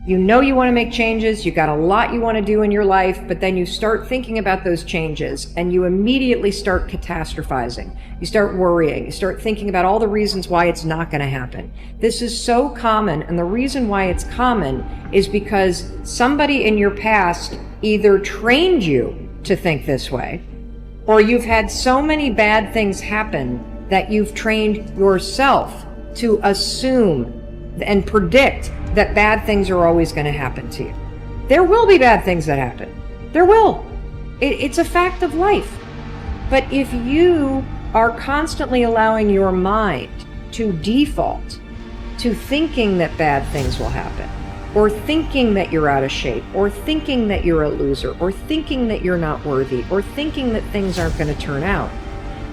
You know you want to make changes, you got a lot you want to do in your life, but then you start thinking about those changes and you immediately start catastrophizing. You start worrying, you start thinking about all the reasons why it's not going to happen. This is so common, and the reason why it's common is because somebody in your past either trained you to think this way, or you've had so many bad things happen that you've trained yourself to assume and predict that bad things are always going to happen to you. There will be bad things that happen. There will. It's a fact of life. But if you are constantly allowing your mind to default to thinking that bad things will happen, or thinking that you're out of shape, or thinking that you're a loser, or thinking that you're not worthy, or thinking that things aren't going to turn out,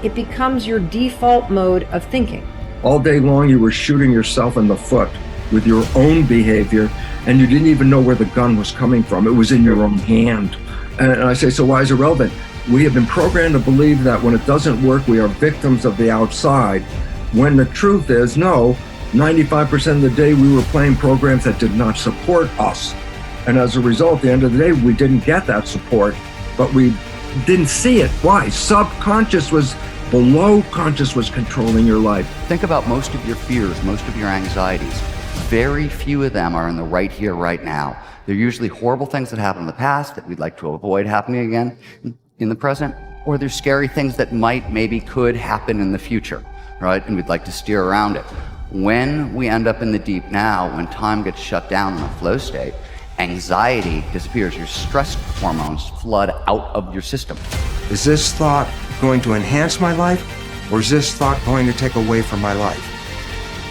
it becomes your default mode of thinking. All day long, you were shooting yourself in the foot with your own behavior, and you didn't even know where the gun was coming from. It was in your own hand. And I say, so why is it relevant? We have been programmed to believe that when it doesn't work, we are victims of the outside, when the truth is, no, 95% of the day we were playing programs that did not support us. And as a result, at the end of the day, we didn't get that support, but we didn't see it. Why? Subconscious was below conscious was controlling your life. Think about most of your fears, most of your anxieties. Very few of them are in the right here, right now. They're usually horrible things that happened in the past that we'd like to avoid happening again in the present, or they're scary things that maybe could happen in the future, right? And we'd like to steer around it. When we end up in the deep now, when time gets shut down in a flow state, anxiety disappears. Your stress hormones flood out of your system. Is this thought going to enhance my life, or is this thought going to take away from my life?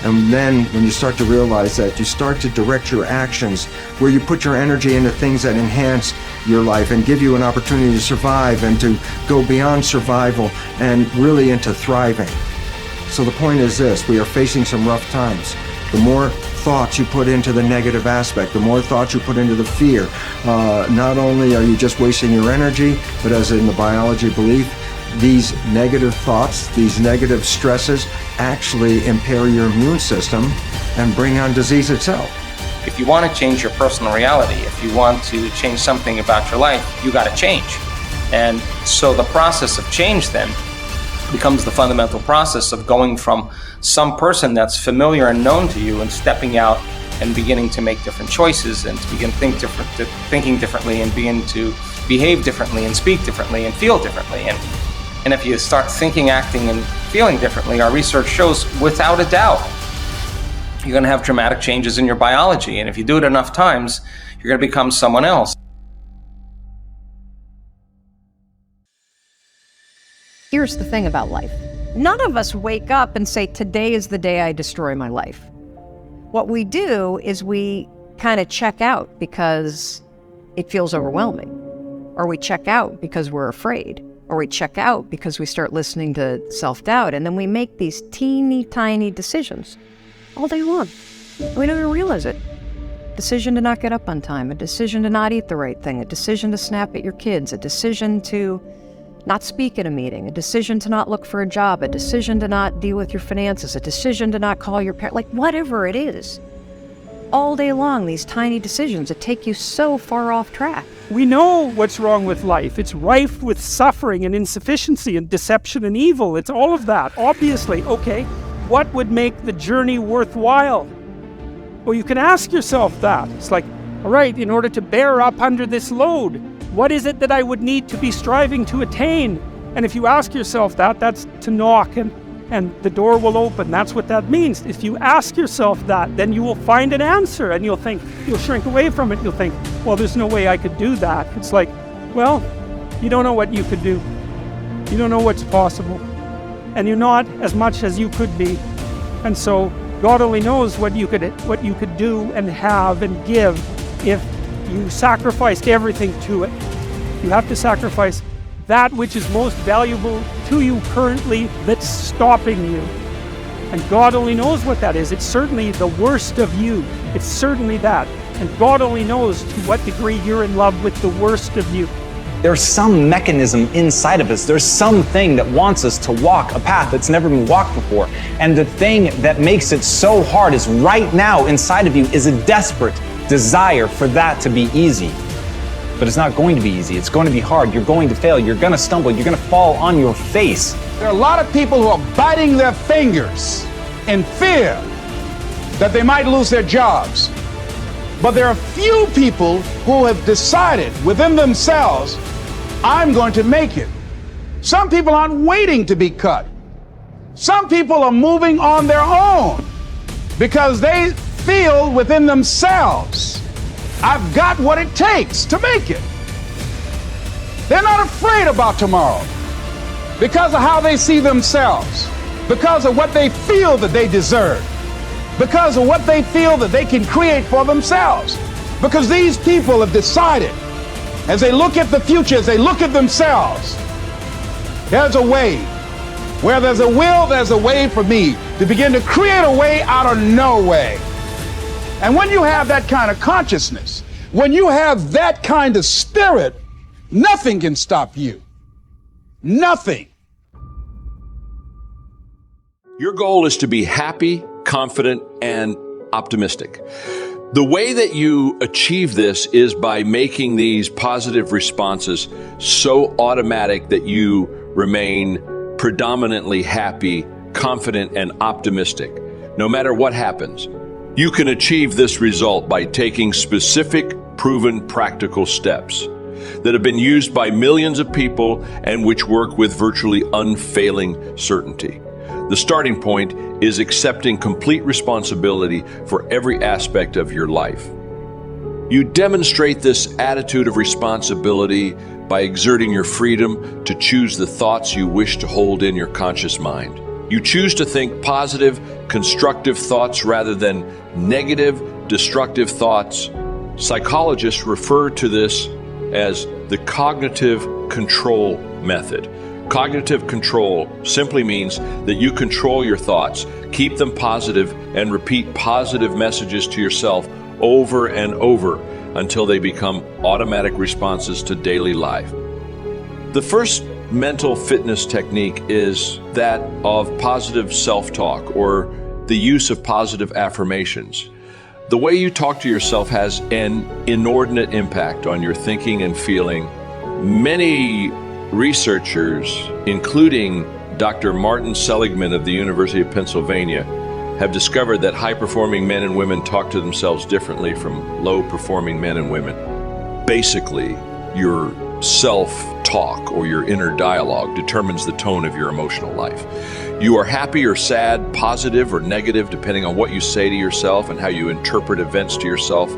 And then when you start to realize that, you start to direct your actions where you put your energy into things that enhance your life and give you an opportunity to survive and to go beyond survival and really into thriving. So the point is this: we are facing some rough times. The more thoughts you put into the negative aspect, the more thoughts you put into the fear, not only are you just wasting your energy, but as in the biology belief, these negative thoughts, these negative stresses actually impair your immune system and bring on disease itself. If you want to change your personal reality, if you want to change something about your life, you got to change. And so the process of change then becomes the fundamental process of going from some person that's familiar and known to you and stepping out and beginning to make different choices and to begin thinking differently and begin to behave differently and speak differently and feel differently. And if you start thinking, acting, and feeling differently, our research shows without a doubt, you're going to have dramatic changes in your biology. And if you do it enough times, you're going to become someone else. Here's the thing about life. None of us wake up and say, today is the day I destroy my life. What we do is we kind of check out because it feels overwhelming, or we check out because we're afraid, or we check out because we start listening to self-doubt, and then we make these teeny tiny decisions all day long. We don't even realize it. Decision to not get up on time, a decision to not eat the right thing, a decision to snap at your kids, a decision to not speak at a meeting, a decision to not look for a job, a decision to not deal with your finances, a decision to not call your parent, like whatever it is. All day long, these tiny decisions that take you so far off track. We know what's wrong with life. It's rife with suffering and insufficiency and deception and evil. It's all of that, obviously. Okay, what would make the journey worthwhile? Well, you can ask yourself that. It's like, all right, in order to bear up under this load, what is it that I would need to be striving to attain? And if you ask yourself that, that's to knock and the door will open. That's what that means. If you ask yourself that, then you will find an answer and you'll shrink away from it. You'll think, well, there's no way I could do that. It's like, well, you don't know what you could do. You don't know what's possible. And you're not as much as you could be. And so God only knows what you could do and have and give if you sacrificed everything to it. You have to sacrifice that which is most valuable to you currently that's stopping you. And God only knows what that is. It's certainly the worst of you. It's certainly that. And God only knows to what degree you're in love with the worst of you. There's some mechanism inside of us. There's something that wants us to walk a path that's never been walked before. And the thing that makes it so hard is right now inside of you is a desperate desire for that to be easy. But it's not going to be easy. It's going to be hard. You're going to fail. You're going to stumble. You're going to fall on your face. There are a lot of people who are biting their fingers in fear that they might lose their jobs. But there are few people who have decided within themselves, I'm going to make it. Some people aren't waiting to be cut. Some people are moving on their own because they feel within themselves, I've got what it takes to make it. They're not afraid about tomorrow because of how they see themselves, because of what they feel that they deserve, because of what they feel that they can create for themselves. Because these people have decided, as they look at the future, as they look at themselves, there's a way. Where there's a will, there's a way for me to begin to create a way out of no way. And when you have that kind of consciousness, when you have that kind of spirit, nothing can stop you. Nothing. Your goal is to be happy, confident, and optimistic. The way that you achieve this is by making these positive responses so automatic that you remain predominantly happy, confident, and optimistic, no matter what happens. You can achieve this result by taking specific, proven, practical steps that have been used by millions of people and which work with virtually unfailing certainty. The starting point is accepting complete responsibility for every aspect of your life. You demonstrate this attitude of responsibility by exerting your freedom to choose the thoughts you wish to hold in your conscious mind. You choose to think positive, constructive thoughts rather than negative, destructive thoughts. Psychologists refer to this as the cognitive control method. Cognitive control simply means that you control your thoughts, keep them positive, and repeat positive messages to yourself over and over until they become automatic responses to daily life. The first mental fitness technique is that of positive self-talk, or the use of positive affirmations. The way you talk to yourself has an inordinate impact on your thinking and feeling. Many researchers, including Dr. Martin Seligman of the University of Pennsylvania, have discovered that high-performing men and women talk to themselves differently from low-performing men and women. Basically, your self-talk or your inner dialogue determines the tone of your emotional life. You are happy or sad, positive or negative, depending on what you say to yourself and how you interpret events to yourself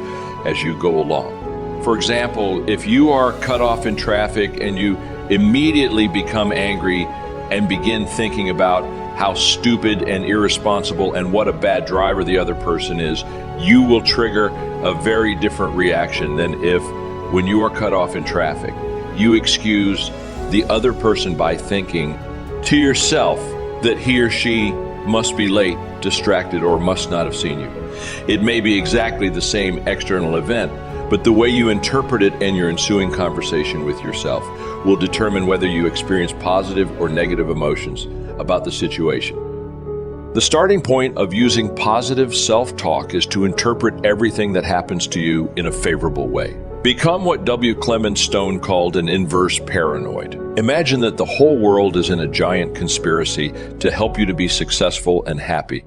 as you go along. For example, if you are cut off in traffic and you immediately become angry and begin thinking about how stupid and irresponsible and what a bad driver the other person is, you will trigger a very different reaction than if, when you are cut off in traffic, you excuse the other person by thinking to yourself that he or she must be late, distracted, or must not have seen you. It may be exactly the same external event, but the way you interpret it and your ensuing conversation with yourself will determine whether you experience positive or negative emotions about the situation. The starting point of using positive self-talk is to interpret everything that happens to you in a favorable way. Become what W. Clement Stone called an inverse paranoid. Imagine that the whole world is in a giant conspiracy to help you to be successful and happy.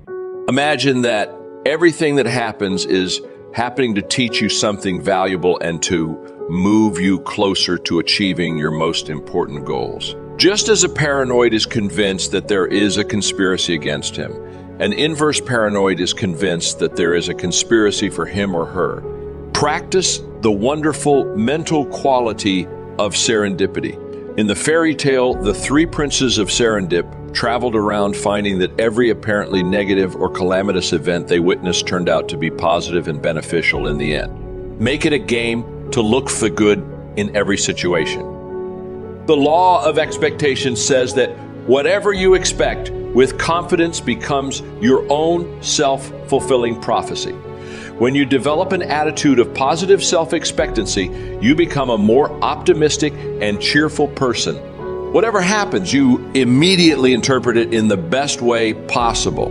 Imagine that everything that happens is happening to teach you something valuable and to move you closer to achieving your most important goals. Just as a paranoid is convinced that there is a conspiracy against him, an inverse paranoid is convinced that there is a conspiracy for him or her. Practice the wonderful mental quality of serendipity. In the fairy tale, the three princes of Serendip traveled around finding that every apparently negative or calamitous event they witnessed turned out to be positive and beneficial in the end. Make it a game to look for good in every situation. The law of expectation says that whatever you expect with confidence becomes your own self-fulfilling prophecy. When you develop an attitude of positive self-expectancy, you become a more optimistic and cheerful person. Whatever happens, you immediately interpret it in the best way possible.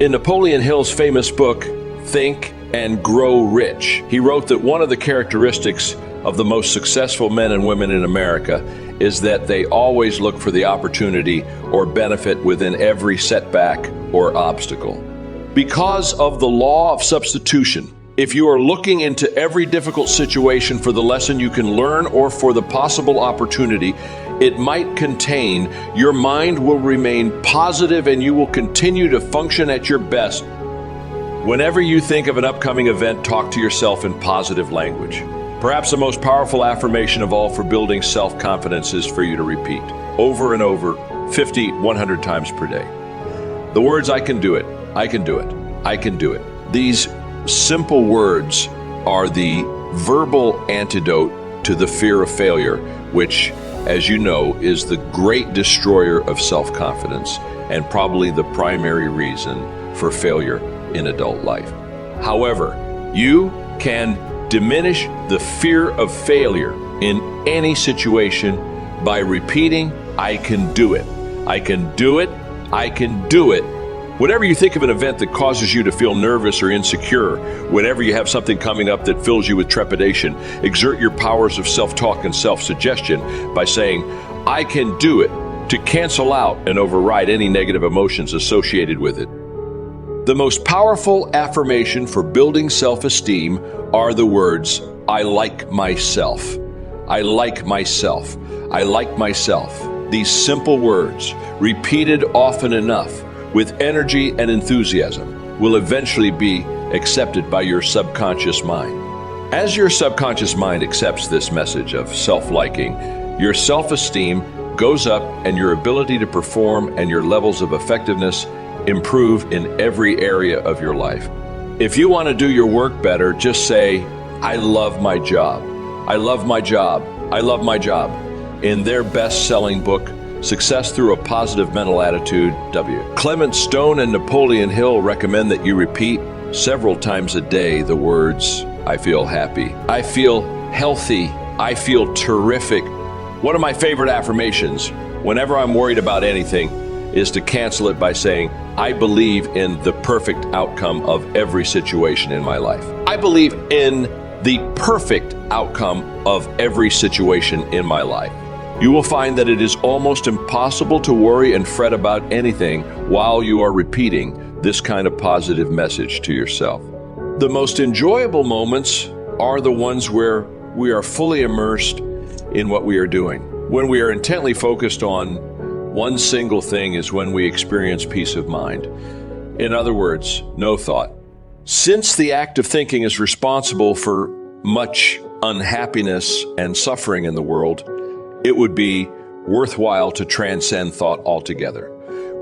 In Napoleon Hill's famous book, Think, and grow rich. He wrote that one of the characteristics of the most successful men and women in America is that they always look for the opportunity or benefit within every setback or obstacle. Because of the law of substitution, if you are looking into every difficult situation for the lesson you can learn or for the possible opportunity it might contain, your mind will remain positive and you will continue to function at your best. Whenever you think of an upcoming event, talk to yourself in positive language. Perhaps the most powerful affirmation of all for building self-confidence is for you to repeat over and over 50, 100 times per day. The words, I can do it, I can do it, I can do it. These simple words are the verbal antidote to the fear of failure, which, as you know, is the great destroyer of self-confidence and probably the primary reason for failure in adult life. However, you can diminish the fear of failure in any situation by repeating, I can do it, I can do it, I can do it. Whenever you think of an event that causes you to feel nervous or insecure, whenever you have something coming up that fills you with trepidation, exert your powers of self-talk and self-suggestion by saying, I can do it, to cancel out and override any negative emotions associated with it. The most powerful affirmation for building self-esteem are the words, I like myself. I like myself. I like myself. These simple words, repeated often enough, with energy and enthusiasm, will eventually be accepted by your subconscious mind. As your subconscious mind accepts this message of self-liking, your self-esteem goes up and your ability to perform and your levels of effectiveness improve in every area of your life. If you want to do your work better, just say, I love my job. I love my job. I love my job. In their best-selling book, Success Through a Positive Mental Attitude, W. Clement Stone and Napoleon Hill recommend that you repeat several times a day the words, I feel happy, I feel healthy, I feel terrific. One of my favorite affirmations, whenever I'm worried about anything, is to cancel it by saying, I believe in the perfect outcome of every situation in my life. I believe in the perfect outcome of every situation in my life. You will find that it is almost impossible to worry and fret about anything while you are repeating this kind of positive message to yourself. The most enjoyable moments are the ones where we are fully immersed in what we are doing. When we are intently focused on one single thing is when we experience peace of mind. In other words, no thought. Since the act of thinking is responsible for much unhappiness and suffering in the world, it would be worthwhile to transcend thought altogether.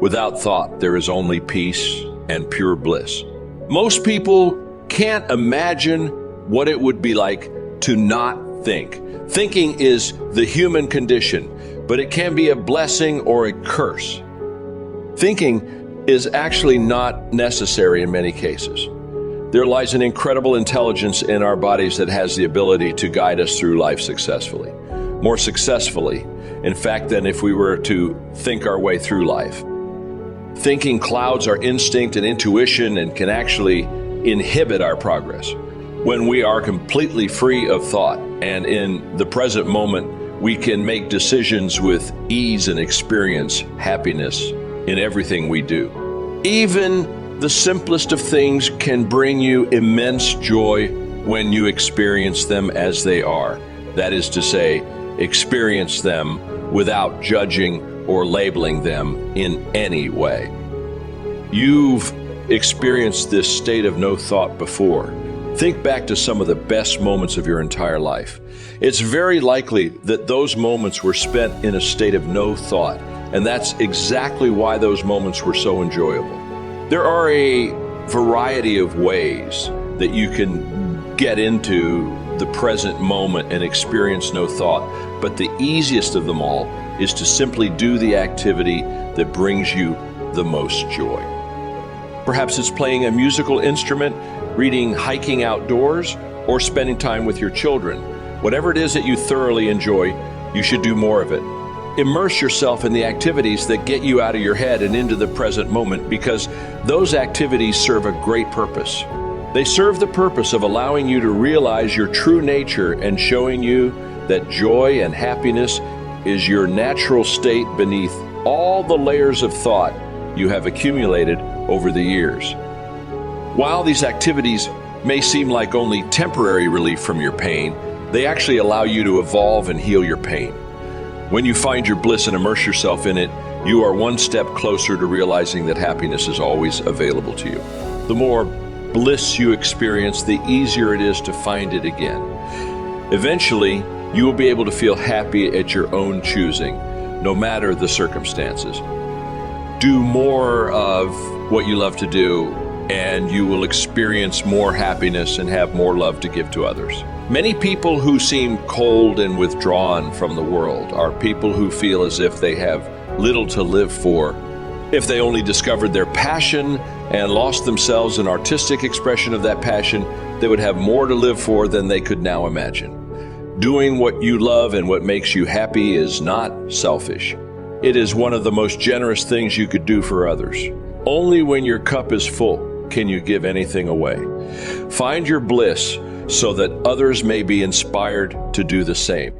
Without thought, there is only peace and pure bliss. Most people can't imagine what it would be like to not think. Thinking is the human condition, but it can be a blessing or a curse. Thinking is actually not necessary in many cases. There lies an incredible intelligence in our bodies that has the ability to guide us through life successfully. More successfully, in fact, than if we were to think our way through life. Thinking clouds our instinct and intuition and can actually inhibit our progress. When we are completely free of thought and in the present moment, we can make decisions with ease and experience happiness in everything we do. Even the simplest of things can bring you immense joy when you experience them as they are. That is to say, experience them without judging or labeling them in any way. You've experienced this state of no thought before. Think back to some of the best moments of your entire life. It's very likely that those moments were spent in a state of no thought, and that's exactly why those moments were so enjoyable. There are a variety of ways that you can get into the present moment and experience no thought, but the easiest of them all is to simply do the activity that brings you the most joy. Perhaps it's playing a musical instrument, reading, hiking outdoors, or spending time with your children. Whatever it is that you thoroughly enjoy, you should do more of it. Immerse yourself in the activities that get you out of your head and into the present moment, because those activities serve a great purpose. They serve the purpose of allowing you to realize your true nature and showing you that joy and happiness is your natural state beneath all the layers of thought you have accumulated over the years. While these activities may seem like only temporary relief from your pain, they actually allow you to evolve and heal your pain. When you find your bliss and immerse yourself in it, you are one step closer to realizing that happiness is always available to you. The more bliss you experience, the easier it is to find it again. Eventually, you will be able to feel happy at your own choosing, no matter the circumstances. Do more of what you love to do, and you will experience more happiness and have more love to give to others. Many people who seem cold and withdrawn from the world are people who feel as if they have little to live for. If they only discovered their passion and lost themselves in artistic expression of that passion, they would have more to live for than they could now imagine. Doing what you love and what makes you happy is not selfish. It is one of the most generous things you could do for others. Only when your cup is full can you give anything away. Find your bliss so that others may be inspired to do the same.